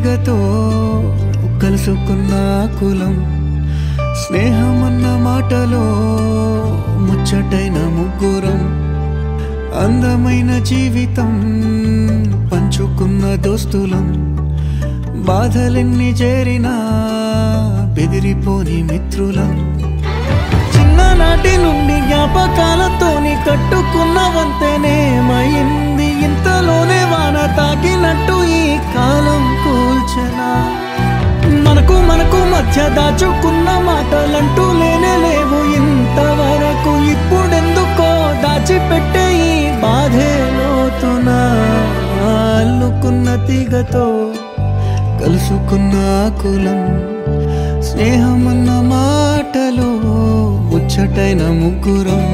తీగతో కలుసుకున్న కులం స్నేహమన్న మాటలో ముచ్చటైన ముగ్గురం అందమైన జీవితం పంచుకున్న దోస్తులం బాధలెన్ని చేరినా బెదిరిపోని మిత్రులం చిన్ననాటి నుండి జ్ఞాపకాలతోని కట్టుకున్న వంతెనేమైంది ఇంతలోనే వాన తాకినట్టు ఈ కాలం కూల్చనా మనకు మధ్య దాచుకున్న మాటలంటూ లేనే లేవు ఇంతవరకు ఇప్పుడెందుకో దాచిపెట్టే ఈ బాధే లోతున అల్లుకున్న తీగతో కలుసుకున్న కులం స్నేహమన్న మాటలో ముచ్చటైన ముగ్గురం